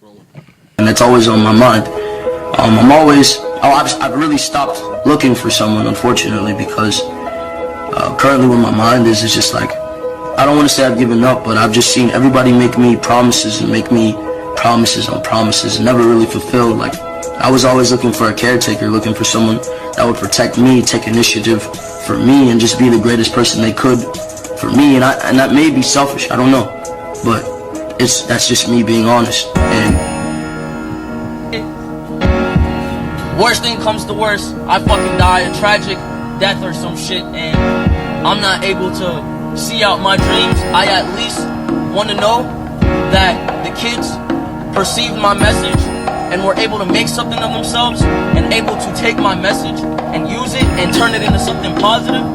And it's always on my mind. I've really stopped looking for someone, unfortunately, because currently where my mind is, it's just like, I don't want to say I've given up, but I've just seen everybody make me promises and make me promises on promises and never really fulfilled. Like, I was always looking for a caretaker, looking for someone that would protect me, take initiative for me, and just be the greatest person they could for me. And that may be selfish, I don't know, but that's just me being honest. And worst thing comes to worst, I fucking die a tragic death or some shit, and I'm not able to see out my dreams. I at least want to know that the kids perceived my message and were able to make something of themselves and able to take my message and use it and turn it into something positive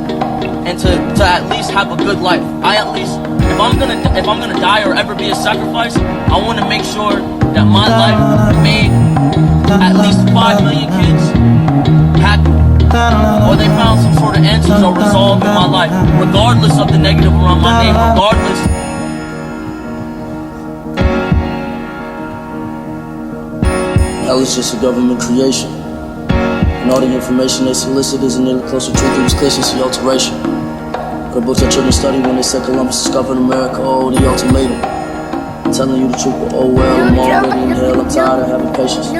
and to at least have a good life. I at least, if I'm gonna die or ever be a sacrifice, I want to make sure that my life made at least 5 million kids happy, or they found some sort of answers or resolve in my life, regardless of the negative around my name, regardless. Hell is just a government creation, and all the information they solicit isn't nearly close to truth. It was clearly alteration. The books that children study when they said Columbus discovered America. Oh, the ultimatum. I'm telling you the truth, but oh well, I'm already in hell. I'm tired of having patience.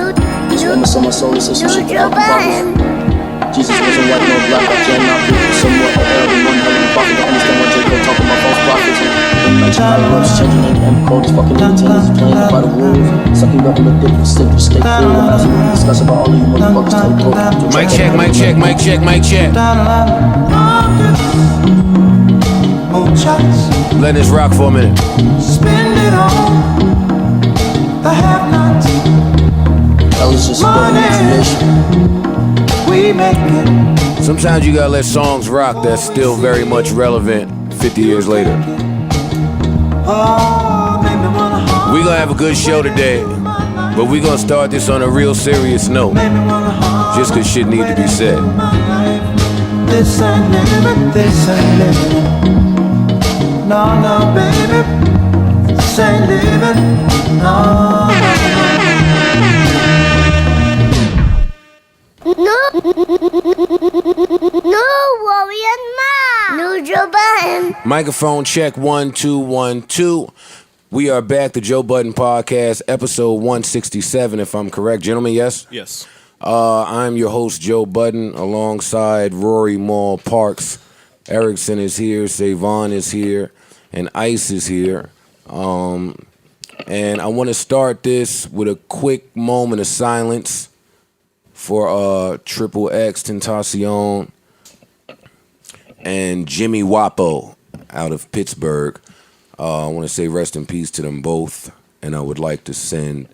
This woman saw my soul and said some shit about the prophets. Jesus wasn't white nor black, I cannot prove somewhat the hell in one hell of a prophet to understand what J.K. talking about false prophets. Mention how the world's changing and the end codes, fucking entertainers playing by the rules. Sucking government dick with stick to stay cool. And as we discuss about all of you motherfuckers take Mic check, mic check, mic check, mic check. Let this rock for a minute. Spend it on the have-nots. Hell is just a government creation. We make it. Sometimes you gotta let songs rock that's still very much relevant 50 years later. We gonna have a good show today, but we gonna start this on a real serious note, just cause shit need to be said. This ain't living, this ain't living. No, no, baby, this ain't living. No. No worry, Ma. No Joe Budden. Microphone check 1 2 1 2. We are back, the Joe Budden Podcast, episode 167, if I'm correct. Gentlemen, yes? Yes. I'm your host, Joe Budden, alongside Rory Mall Parks. Erickson is here, Savon is here, and Ice is here. And I want to start this with a quick moment of silence for XXXTentacion and Jimmy Wapo out of Pittsburgh. I want to say rest in peace to them both, and I would like to send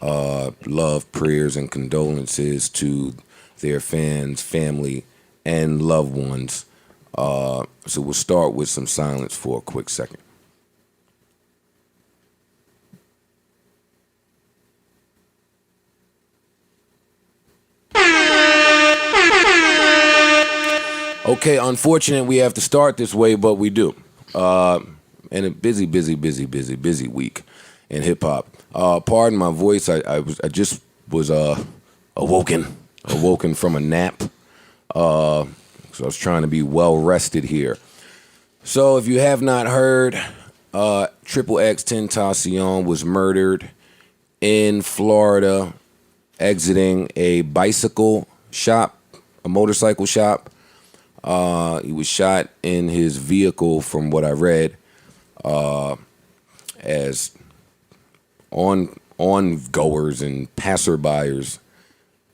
love, prayers, and condolences to their fans, family, and loved ones. So we'll start with some silence for a quick second. Okay, unfortunate we have to start this way, but we do. And a busy week in hip hop. Pardon my voice. I just was awoken from a nap. So I was trying to be well rested here. So if you have not heard, XXXTentacion was murdered in Florida, exiting a bicycle shop, a motorcycle shop. He was shot in his vehicle, from what I read, as ongoers and passerbyers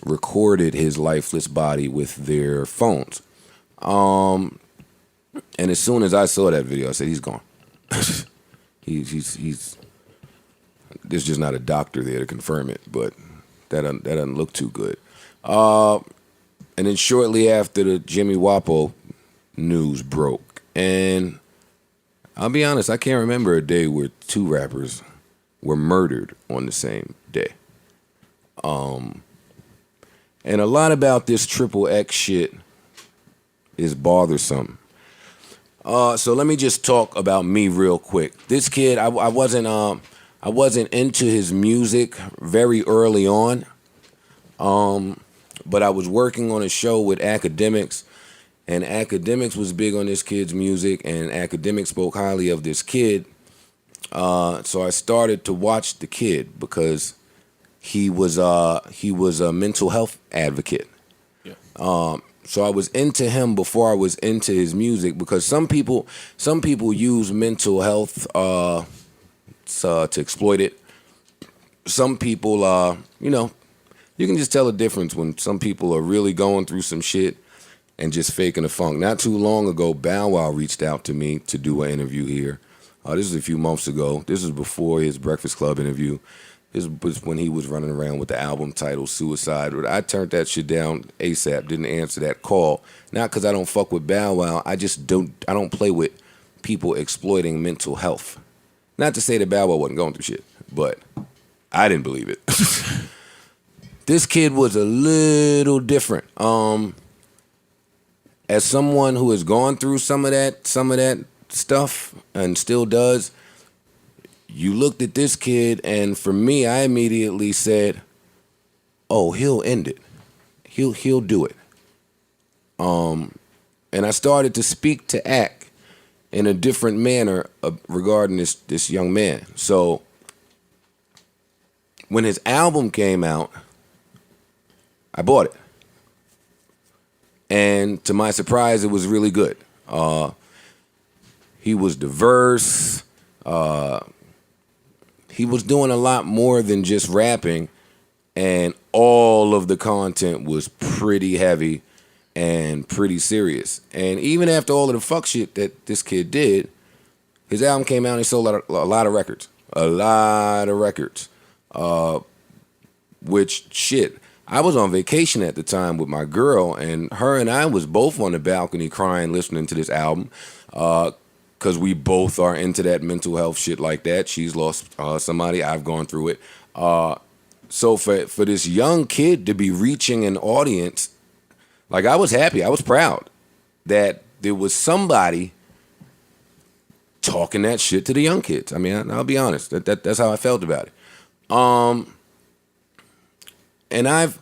recorded his lifeless body with their phones. And as soon as I saw that video, I said, he's gone. he's there's just not a doctor there to confirm it, but that doesn't look too good. And then shortly after, the Jimmy Wapo news broke. And I'll be honest, I can't remember a day where two rappers were murdered on the same day. And a lot about this XXX shit is bothersome. So let me just talk about me real quick. This kid, I wasn't I wasn't into his music very early on. But I was working on a show with Akademiks, and Akademiks was big on this kid's music, and Akademiks spoke highly of this kid. So I started to watch the kid because he was a mental health advocate. Yeah. So I was into him before I was into his music, because some people use mental health to exploit it. Some people, you can just tell the difference when some people are really going through some shit and just faking the funk. Not too long ago, Bow Wow reached out to me to do an interview here. This is a few months ago. This is before his Breakfast Club interview. This was when he was running around with the album title Suicide. But I turned that shit down ASAP, didn't answer that call. Not because I don't fuck with Bow Wow. I don't play with people exploiting mental health. Not to say that Bow Wow wasn't going through shit, but I didn't believe it. This kid was a little different. As someone who has gone through some of that stuff and still does, you looked at this kid, and for me, I immediately said, "Oh, he'll end it. He'll do it." And I started to speak to Ak in a different manner regarding this young man. So when his album came out, I bought it. And to my surprise, it was really good. He was diverse. He was doing a lot more than just rapping. And all of the content was pretty heavy and pretty serious. And even after all of the fuck shit that this kid did, his album came out and he sold a lot of records. A lot of records. Which, shit, I was on vacation at the time with my girl, and her and I was both on the balcony crying, listening to this album, because we both are into that mental health shit like that. She's lost somebody. I've gone through it. So for this young kid to be reaching an audience, like, I was happy. I was proud that there was somebody talking that shit to the young kids. I mean, I'll be honest. That's how I felt about it. And I've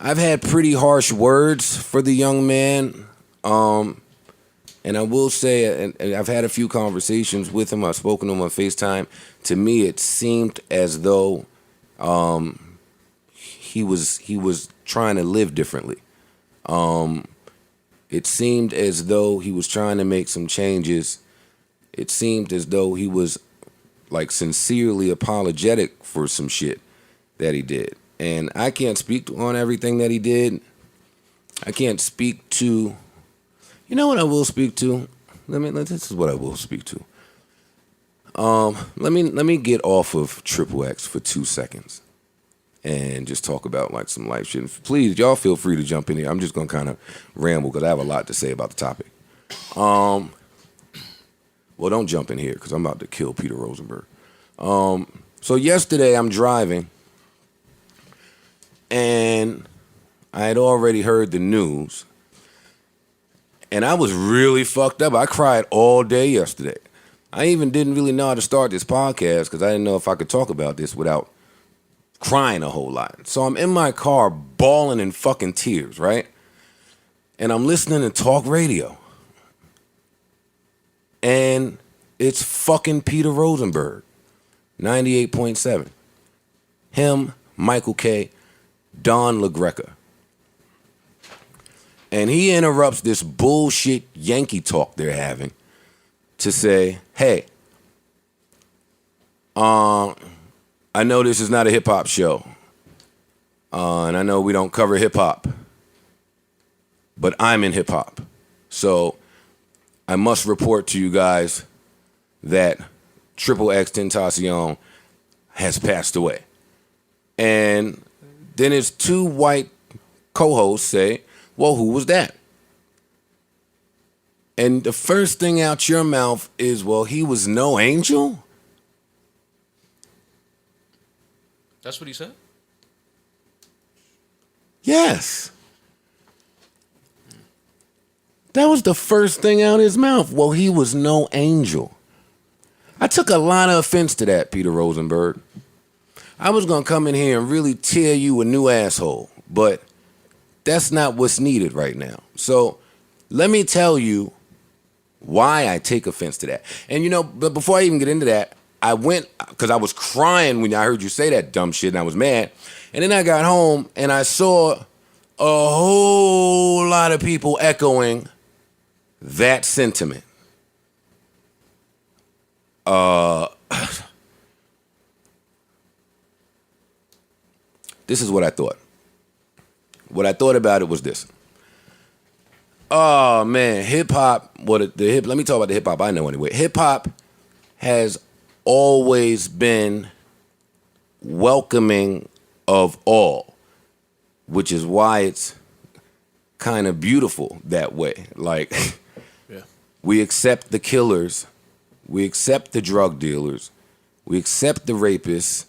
had pretty harsh words for the young man. And I will say, and I've had a few conversations with him. I've spoken to him on FaceTime. To me, it seemed as though he was trying to live differently. It seemed as though he was trying to make some changes. It seemed as though he was, like, sincerely apologetic for some shit that he did. And I can't speak on everything that he did. I can't speak to... You know what I will speak to? This is what I will speak to. Let me get off of XXX for 2 seconds and just talk about, like, some life shit. Please, y'all feel free to jump in here. I'm just gonna kind of ramble because I have a lot to say about the topic. Well, don't jump in here because I'm about to kill Peter Rosenberg. So yesterday I'm driving, and I had already heard the news, and I was really fucked up. I cried all day yesterday. I even didn't really know how to start this podcast because I didn't know if I could talk about this without crying a whole lot. So I'm in my car bawling in fucking tears, right? And I'm listening to talk radio. And it's fucking Peter Rosenberg, 98.7. Him, Michael K., Don LaGreca. And he interrupts this bullshit Yankee talk they're having to say, hey, I know this is not a hip-hop show, and I know we don't cover hip-hop, but I'm in hip-hop. So I must report to you guys that XXXTentacion has passed away. And then his two white co-hosts say, well, who was that? And the first thing out your mouth is, well, he was no angel? That's what he said? Yes. That was the first thing out his mouth. Well, he was no angel. I took a lot of offense to that, Peter Rosenberg. I was going to come in here and really tear you a new asshole, but that's not what's needed right now. So let me tell you why I take offense to that. And, you know, but before I even get into that, I went, because I was crying when I heard you say that dumb shit, and I was mad. And then I got home, and I saw a whole lot of people echoing that sentiment. This is what I thought. What I thought about it was this. Oh man, hip hop. Let me talk about the hip hop I know anyway. Hip hop has always been welcoming of all, which is why it's kind of beautiful that way. Like, Yeah. we accept the killers, we accept the drug dealers, we accept the rapists,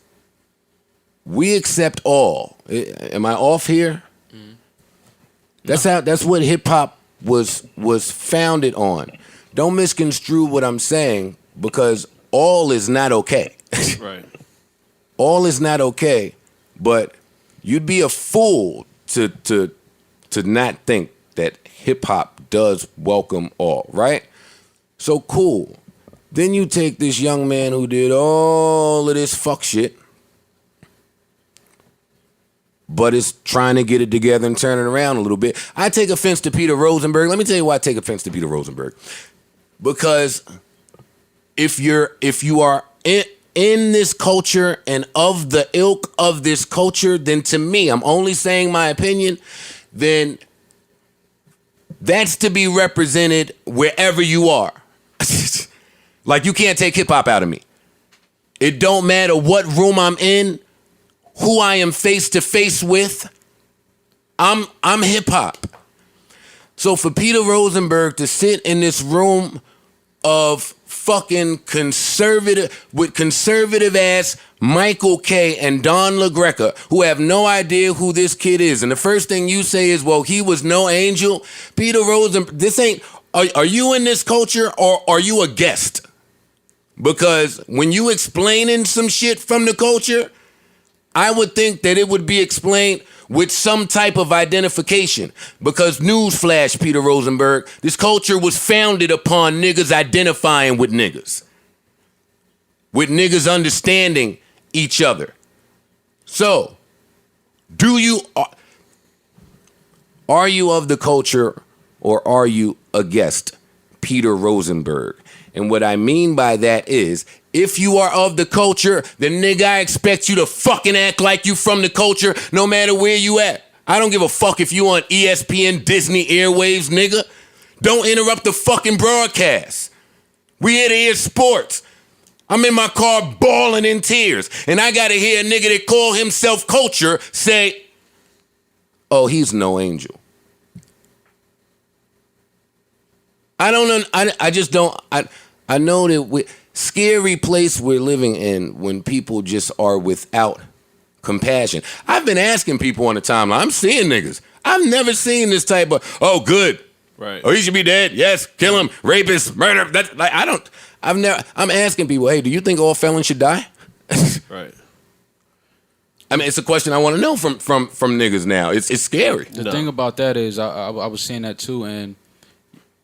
we accept all. Am I off here? That's what hip hop was founded on. Don't misconstrue what I'm saying, because all is not okay. Right. All is not okay, but you'd be a fool to not think that hip hop does welcome all, right? So cool. Then you take this young man who did all of this fuck shit, but is trying to get it together and turn it around a little bit. I take offense to Peter Rosenberg. Let me tell you why I take offense to Peter Rosenberg. Because if you are in this culture and of the ilk of this culture, then to me, I'm only saying my opinion, then that's to be represented wherever you are. Like, you can't take hip hop out of me. It don't matter what room I'm in, who I am face to face with. I'm hip hop. So for Peter Rosenberg to sit in this room of fucking conservative ass Michael K. and Don LaGreca, who have no idea who this kid is, and the first thing you say is, well, he was no angel. Peter Rosenberg, this ain't, are you in this culture or are you a guest? Because when you explaining some shit from the culture, I would think that it would be explained with some type of identification. Because newsflash, Peter Rosenberg, this culture was founded upon niggas identifying with niggas understanding each other. So, are you of the culture or are you a guest, Peter Rosenberg? And what I mean by that is, if you are of the culture, then nigga, I expect you to fucking act like you from the culture no matter where you at. I don't give a fuck if you on ESPN, Disney Airwaves, nigga. Don't interrupt the fucking broadcast. We here to hear sports. I'm in my car bawling in tears, and I gotta hear a nigga that call himself culture say, oh, he's no angel. I know that scary place we're living in when people just are without compassion. I've been asking people on the timeline. I'm seeing niggas. I've never seen this type of, oh, good. Right. Oh, he should be dead. Yes, kill him. Rapist, murder. I'm asking people, hey, do you think all felons should die? Right. I mean, it's a question I want to know from niggas now. It's scary. The thing about that is, I was saying that too, and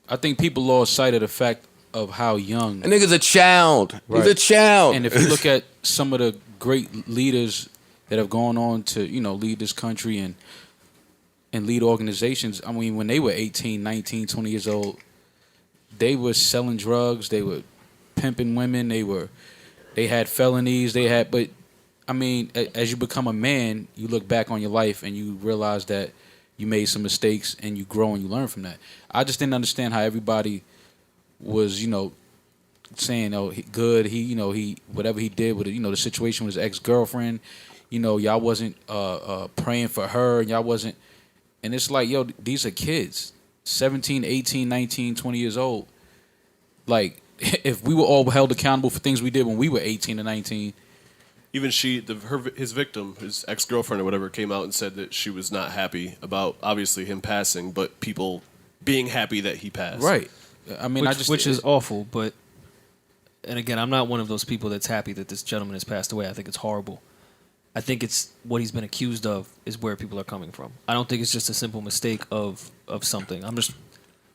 I think people lost sight of the fact of how young. A nigga's a child. Right. He's a child. And if you look at some of the great leaders that have gone on to, lead this country and lead organizations, I mean, when they were 18, 19, 20 years old, they were selling drugs, they were pimping women, they had felonies, but I mean, as you become a man, you look back on your life and you realize that you made some mistakes and you grow and you learn from that. I just didn't understand how everybody was, saying, oh, he whatever he did with it, the situation with his ex-girlfriend, y'all wasn't praying for her, and y'all wasn't, and it's like, yo, these are kids, 17, 18, 19, 20 years old. Like, if we were all held accountable for things we did when we were 18 or 19. Even his victim, his ex-girlfriend or whatever, came out and said that she was not happy about, obviously, him passing, but people being happy that he passed. Right. I mean, which is awful, but and again, I'm not one of those people that's happy that this gentleman has passed away. I think it's horrible. I think it's what he's been accused of is where people are coming from. I don't think it's just a simple mistake of something. I'm just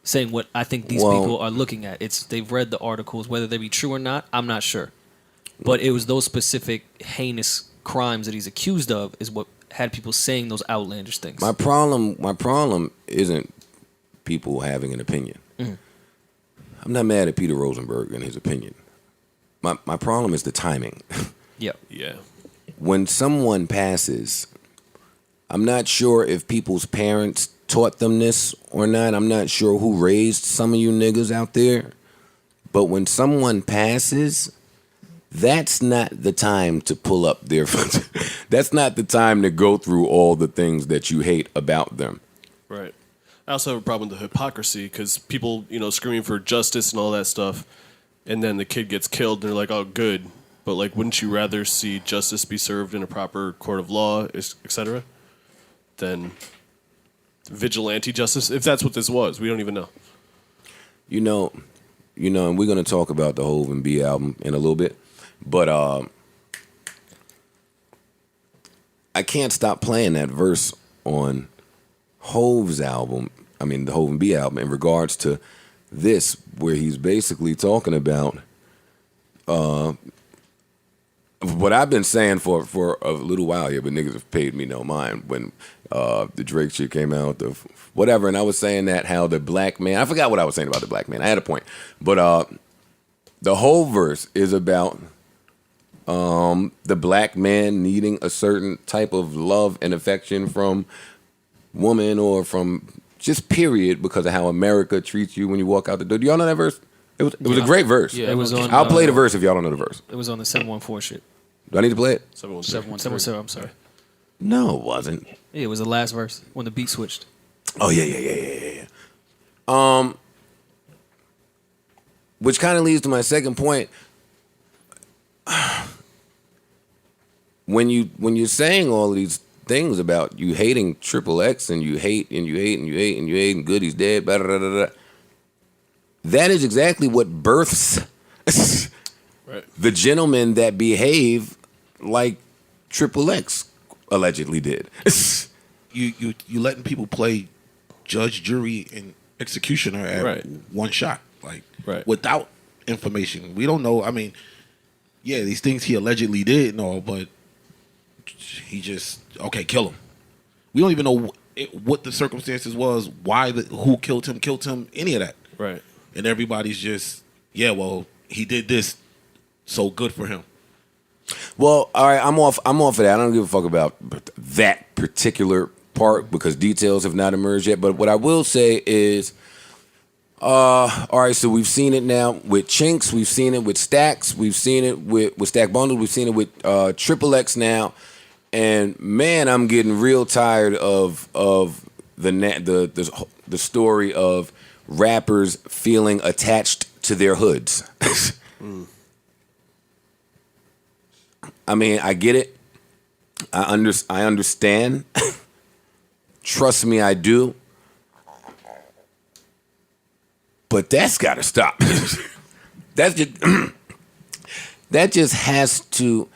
saying what I think these people are looking at. They've read the articles, whether they be true or not, I'm not sure. But it was those specific heinous crimes that he's accused of is what had people saying those outlandish things. My problem isn't people having an opinion. Mhm. I'm not mad at Peter Rosenberg and his opinion. My problem is the timing. Yep. Yeah. When someone passes, I'm not sure if people's parents taught them this or not. I'm not sure who raised some of you niggas out there. But when someone passes, that's not the time to pull up their that's not the time to go through all the things that you hate about them. Right. I also have a problem with the hypocrisy because people, screaming for justice and all that stuff, and then the kid gets killed, and they're like, oh, good. But, wouldn't you rather see justice be served in a proper court of law, etc., than vigilante justice? If that's what this was, we don't even know. And we're going to talk about the Hov and B album in a little bit. But I can't stop playing that verse on Hov's album, the Hov and B album, in regards to this, where he's basically talking about what I've been saying for a little while here, but niggas have paid me no mind when the Drake shit came out, the whatever, and I was saying that how the black man, I forgot what I was saying about the black man. I had a point. But the whole verse is about the black man needing a certain type of love and affection from woman or from just period because of how America treats you when you walk out the door. Do y'all know that verse? It was a great verse. Yeah, it was on. I'll play the verse if y'all don't know the verse. It was on the 714 shit. Do I need to play it? 717. I'm sorry. No, it wasn't. Yeah, it was the last verse when the beat switched. Oh yeah. Which kind of leads to my second point. When you're saying all of these things about you hating XXX and you hate and good he's dead, blah, blah, blah, blah, that is exactly what births right. the gentlemen that behave like XXX allegedly did. you letting people play judge, jury, and executioner at one shot, without information. We don't know. These things he allegedly did and all, but he just kill him. We don't even know what the circumstances was, who killed him, any of that. Right. And everybody's just, he did this, so good for him. Well, all right, I'm off of that. I don't give a fuck about that particular part because details have not emerged yet. But what I will say is, all right, so we've seen it now with Chinks, we've seen it with Stacks, we've seen it with Stack Bundle, we've seen it with XXX now, and man, I'm getting real tired of the story of rappers feeling attached to their hoods. I get it. I understand. Trust me, I do. But that's got to stop. That just has to.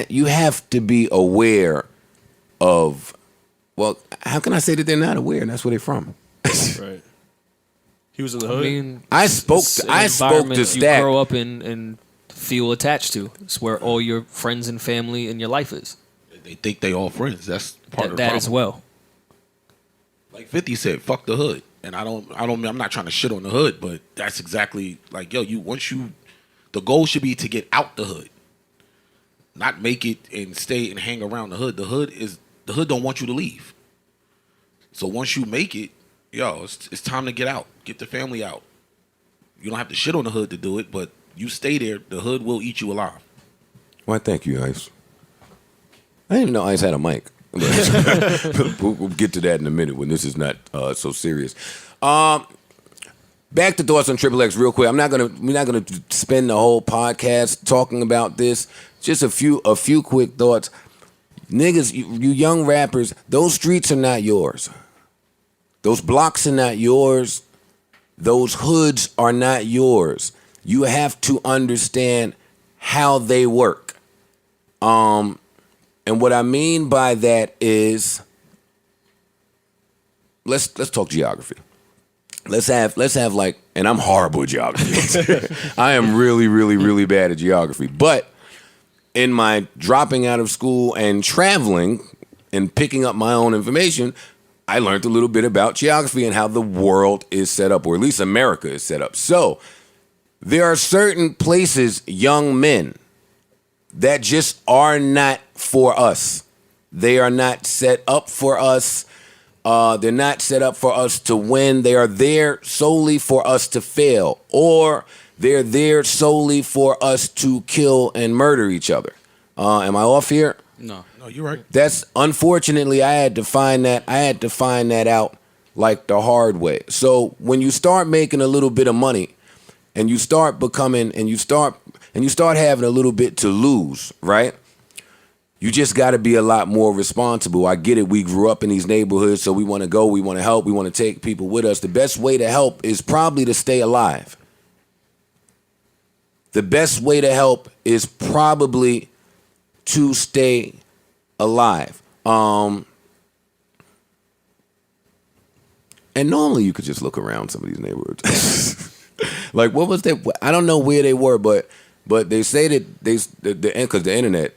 You have to be aware of. Well, how can I say that they're not aware? That's where they're from. Right. He was in the hood. I spoke to Stack. You grow up and feel attached to. It's where all your friends and family in your life is. They think they all friends. That's part of the that problem. as well. Like 50 said, fuck the hood. And I'm not trying to shit on the hood, but that's exactly the goal should be to get out the hood. Not make it and stay and hang around the hood. The hood don't want you to leave. So once you make it, it's time to get out. Get the family out. You don't have to shit on the hood to do it, but you stay there, the hood will eat you alive. Why, thank you, Ice. I didn't even know Ice had a mic. We'll get to that in a minute when this is not so serious. Back to thoughts on XXX real quick. We're not gonna spend the whole podcast talking about this. Just a few quick thoughts. Niggas, you young rappers, those streets are not yours. Those blocks are not yours. Those hoods are not yours. You have to understand how they work. And what I mean by that is, let's talk geography. Let's have like, and I'm horrible at geography. I am really, really, really bad at geography. But in my dropping out of school and traveling and picking up my own information, I learned a little bit about geography and how the world is set up, or at least America is set up. So there are certain places, young men, that just are not for us. They are not set up for us. They're not set up for us to win. They are there solely for us to fail, or they're there solely for us to kill and murder each other. Am I off here? No, you're right. That's unfortunately I had to find that out like the hard way. So when you start making a little bit of money and you start becoming and you start having a little bit to lose, right? You just got to be a lot more responsible. I get it. We grew up in these neighborhoods, so we want to go, we want to help, we want to take people with us. The best way to help is probably to stay alive. The best way to help is probably to stay alive. And normally you could just look around some of these neighborhoods. Like, what was that? I don't know where they were, but they say that because the internet,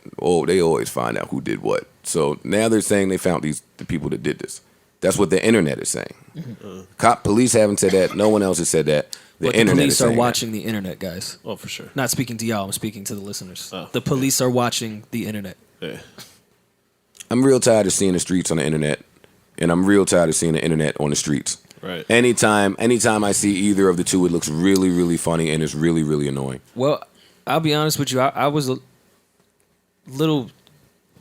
they always find out who did what. So now they're saying they found the people that did this. That's what the internet is saying. Mm-hmm. Police haven't said that. No one else has said that. The police are watching the internet, guys. Oh, for sure. Not speaking to y'all. I'm speaking to the listeners. Oh, the police are watching the internet. Yeah. I'm real tired of seeing the streets on the internet, and I'm real tired of seeing the internet on the streets. Right. Anytime I see either of the two, it looks really, really funny, and it's really, really annoying. Well, I'll be honest with you. I was a little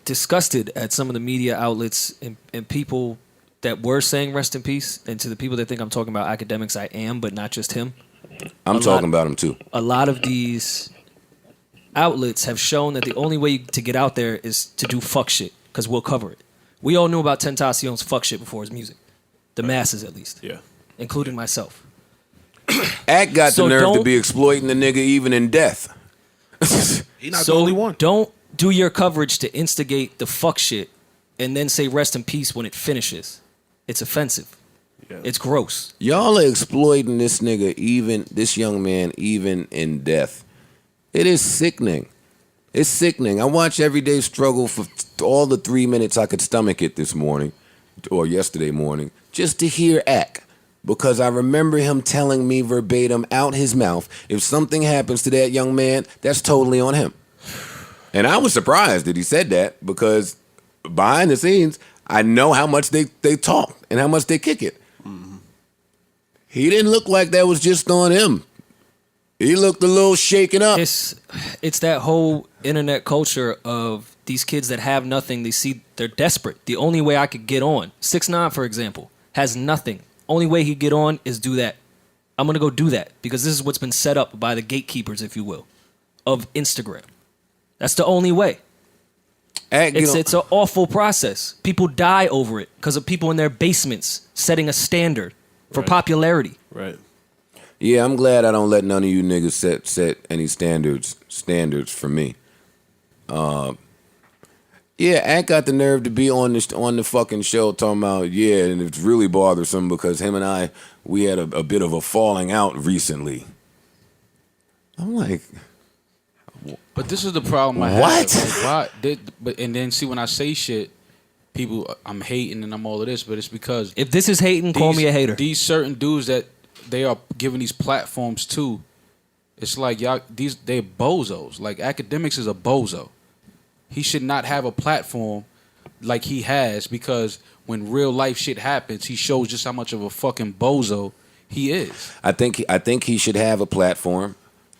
disgusted at some of the media outlets and people that were saying rest in peace. And to the people that think I'm talking about Akademiks, I am, but not just him. I'm talking about him too. A lot of these outlets have shown that the only way to get out there is to do fuck shit, because we'll cover it. We all knew about Tentacion's fuck shit before his music. The masses, at least. Yeah. Including myself. Act got the nerve to be exploiting the nigga even in death. He's not the only one. Don't do your coverage to instigate the fuck shit and then say rest in peace when it finishes. It's offensive. Yeah. It's gross. Y'all are exploiting this nigga, this young man, even in death. It is sickening. It's sickening. I watch Everyday Struggle for all the 3 minutes I could stomach it this morning or yesterday morning just to hear Ack. Because I remember him telling me verbatim out his mouth, if something happens to that young man, that's totally on him. And I was surprised that he said that, because behind the scenes, I know how much they talk and how much they kick it. Mm-hmm. He didn't look like that was just on him. He looked a little shaken up. It's that whole internet culture of these kids that have nothing. They're desperate. The only way I could get on, 6ix9ine, for example, has nothing. Only way he'd get on is do that. I'm going to go do that because this is what's been set up by the gatekeepers, if you will, of Instagram. That's the only way. It's an awful process. People die over it because of people in their basements setting a standard for popularity. Right. Yeah, I'm glad I don't let none of you niggas set any standards for me. Yeah, Ant got the nerve to be on the fucking show talking about, yeah, and it's really bothersome because him and we had a bit of a falling out recently. I'm like, but this is the problem I what? have. But then see, when I say shit, people, I'm hating and I'm all of this, but it's because if this is hating, call me a hater. These certain dudes that they are giving these platforms to, it's like they're bozos. Like Akademiks is a bozo. He should not have a platform like he has, because when real life shit happens, he shows just how much of a fucking bozo he is. I think he should have a platform.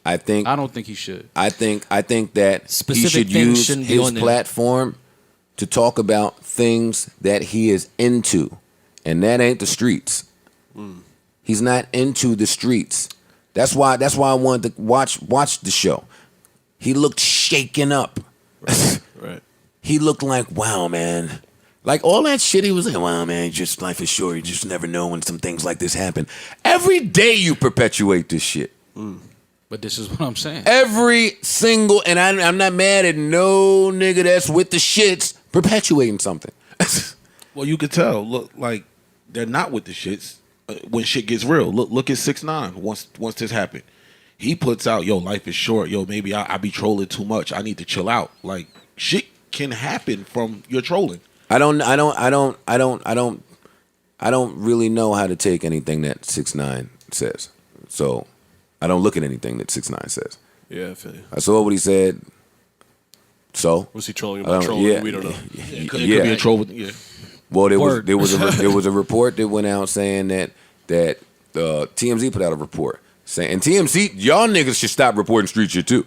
I don't think he should. I think that he should use his platform to talk about things that he is into, and that ain't the streets. Mm. He's not into the streets. That's why I wanted to watch the show. He looked shaken up. Right. He looked like, wow, man. Like all that shit he was like, wow, man, just life is short. You just never know when some things like this happen. Every day you perpetuate this shit. Mm. But this is what I'm saying. Every single, and I'm not mad at no nigga that's with the shits perpetuating something. Well, you could tell. Look, like they're not with the shits when shit gets real. Look at 6ix9ine. Once this happened, he puts out, "Yo, life is short. Yo, maybe I be trolling too much. I need to chill out." Like shit can happen from your trolling. I don't really know how to take anything that 6ix9ine says. So I don't look at anything that 6ix9ine says. Yeah, I feel you. I saw what he said. So was he trolling about trolling? Yeah, We don't know. It could be a troll. Yeah. Well, there was a report that went out saying that TMZ put out a report saying, and TMZ, y'all niggas should stop reporting street shit too.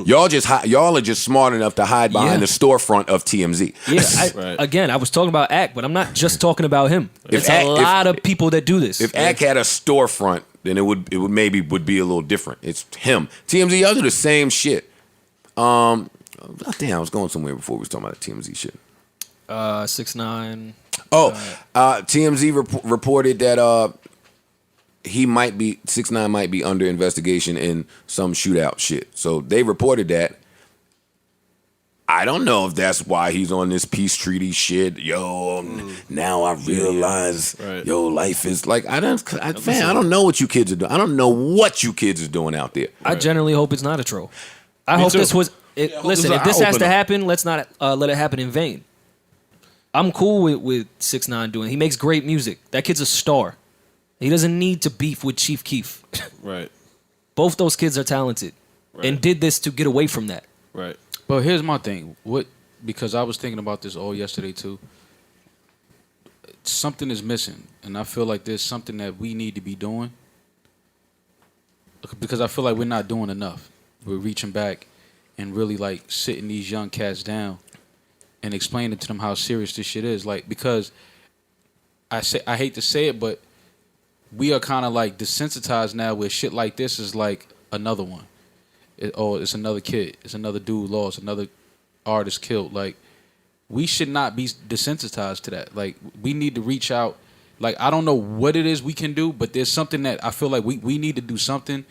Y'all are just smart enough to hide behind the storefront of TMZ. Yeah, again, I was talking about Ak, but I'm not just talking about him. There's a lot of people that do this. If Ak had a storefront, then it would be a little different. It's him. TMZ, y'all do the same shit. Damn, I was going somewhere before we was talking about the TMZ shit. 6ix9ine. TMZ reported that 6ix9ine might be under investigation in some shootout shit. So they reported that. I don't know if that's why he's on this peace treaty shit. Now I realize, life is like I don't know what you kids are doing. I don't know what you kids are doing out there. I generally hope it's not a troll. I hope this was. Listen, if this has to happen, let's not let it happen in vain. I'm cool with 6ix9ine doing it. He makes great music. That kid's a star. He doesn't need to beef with Chief Keef. Right. Both those kids are talented and did this to get away from that. Right. But here's my thing. Because I was thinking about this all yesterday too. Something is missing, and I feel like there's something that we need to be doing. Because I feel like we're not doing enough. We're reaching back and really like sitting these young cats down and explaining to them how serious this shit is. Like, because I hate to say it, but we are kind of like desensitized now where shit like this is like another one. It's another kid. It's another dude lost. Another artist killed. Like, we should not be desensitized to that. Like, we need to reach out. Like, I don't know what it is we can do, but there's something that I feel like we need to do something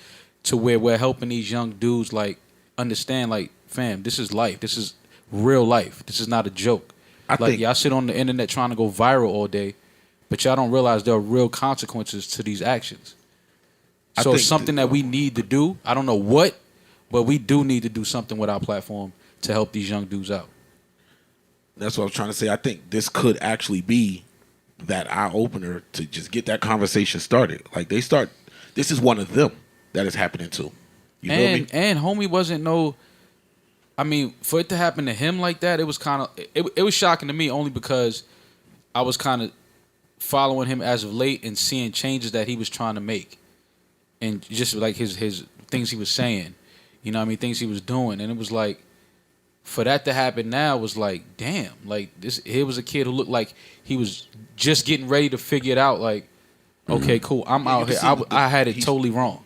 to where we're helping these young dudes, like, understand, like, fam, this is life. This is real life. This is not a joke. I think y'all sit on the internet trying to go viral all day, but y'all don't realize there are real consequences to these actions. So it's something that we need to do. I don't know what, but we do need to do something with our platform to help these young dudes out. That's what I was trying to say. I think this could actually be that eye opener to just get that conversation started. Like, this is one of them that is happening to. You know what I mean? And homie wasn't for it to happen to him like that, it was kind of, it was shocking to me only because I was kind of following him as of late and seeing changes that he was trying to make. And just like his things he was saying, you know what I mean, things he was doing. And it was like, for that to happen now was like, damn, like here was a kid who looked like he was just getting ready to figure it out. Like, okay, cool, I'm out here. I had it totally wrong.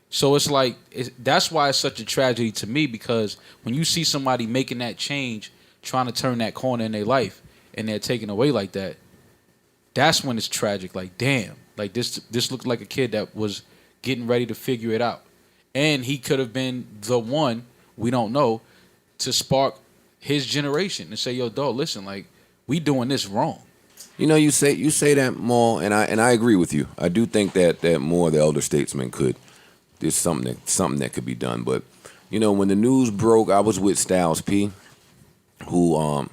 So it's like, that's why it's such a tragedy to me, because when you see somebody making that change, trying to turn that corner in their life, and they're taken away like that, that's when it's tragic. Like, damn, like this looked like a kid that was getting ready to figure it out. And he could have been the one, we don't know, to spark his generation and say, yo, dog, listen, like, we doing this wrong. You know, you say that more, and I agree with you. I do think that more of the elder statesmen could. There's something that could be done. But, you know, when the news broke, I was with Styles P, who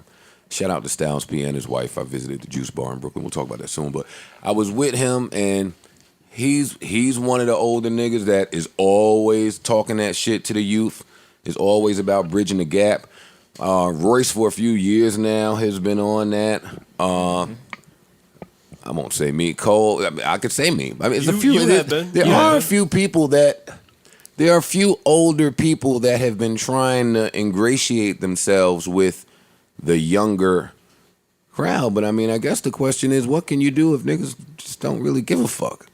shout out to Styles P and his wife. I visited the Juice Bar in Brooklyn. We'll talk about that soon. But I was with him, and he's one of the older niggas that is always talking that shit to the youth. Is always about bridging the gap. Royce, for a few years now, has been on that. I won't say me. Cole, I could say me. I mean, it's a few. There are a few people there are a few older people that have been trying to ingratiate themselves with the younger crowd. But I mean, I guess the question is, what can you do if niggas just don't really give a fuck?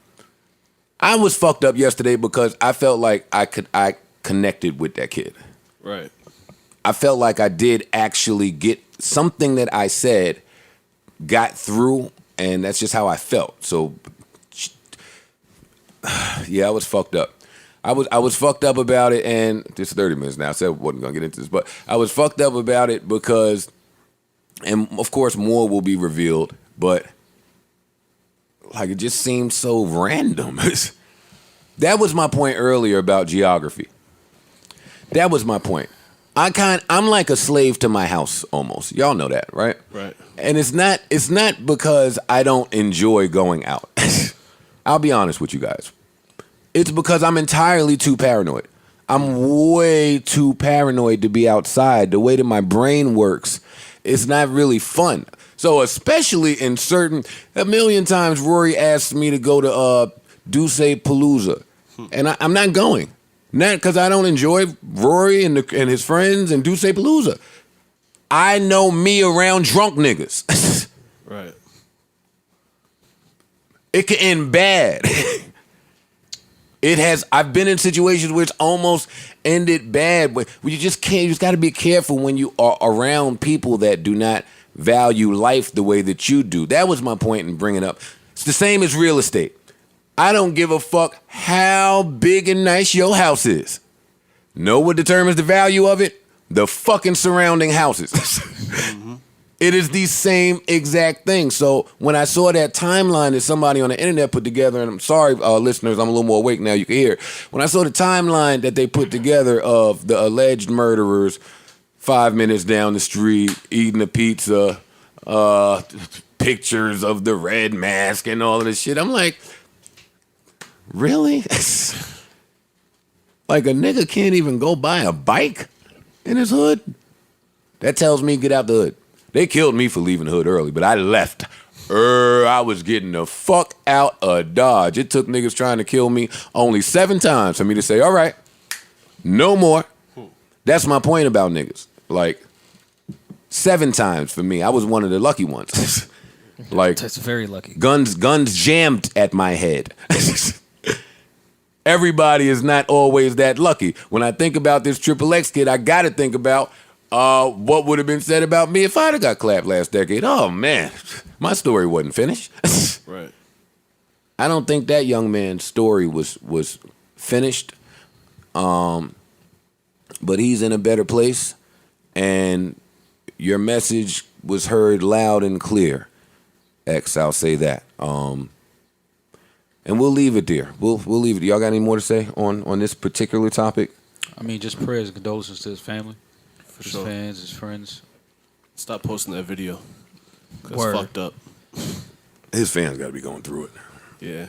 I was fucked up yesterday because I felt like I connected with that kid. Right. I felt like I did actually get something that I said got through, and that's just how I felt. So, yeah, I was fucked up. I was fucked up about it, and this is 30 minutes now. I said I wasn't gonna get into this, but I was fucked up about it because, and of course more will be revealed, but like it just seemed so random. That was my point earlier about geography. That was my point. I'm like a slave to my house almost. Y'all know that, right? Right. And it's not because I don't enjoy going out. I'll be honest with you guys. It's because I'm entirely too paranoid. I'm way too paranoid to be outside. The way that my brain works, it's not really fun. So especially in a million times Rory asked me to go to Duce Palooza. And I'm not going. Not because I don't enjoy Rory and his friends and Duce Palooza. I know me around drunk niggas. Right. It can end bad. I've been in situations where it's almost ended bad. But you just can't. You just got to be careful when you are around people that do not value life the way that you do. That was my point in bringing up. It's the same as real estate. I don't give a fuck how big and nice your house is. Know what determines the value of it? The fucking surrounding houses. Mm-hmm. It is the same exact thing. So when I saw that timeline that somebody on the internet put together, and I'm sorry, listeners, I'm a little more awake now, you can hear. When I saw the timeline that they put together of the alleged murderers 5 minutes down the street, eating a pizza, pictures of the red mask and all of this shit, I'm like, really? Like a nigga can't even go buy a bike in his hood? That tells me get out the hood. They killed me for leaving the hood early, but I left. I was getting the fuck out of Dodge. It took niggas trying to kill me only 7 times for me to say, all right, no more. That's my point about niggas. Like, 7 times for me. I was one of the lucky ones. Like, That's very lucky. Guns jammed at my head. Everybody is not always that lucky. When I think about this XXX kid, I got to think about what would have been said about me if I'd have got clapped last decade. Oh, man, my story wasn't finished. Right. I don't think that young man's story was finished, but he's in a better place, and your message was heard loud and clear. X, I'll say that. And we'll leave it there. We'll leave it. Y'all got any more to say on this particular topic? I mean, just prayers and condolences to his family, his sure. fans, his friends. Stop posting that video. That's Word. fucked up. His fans got to be going through it. Yeah.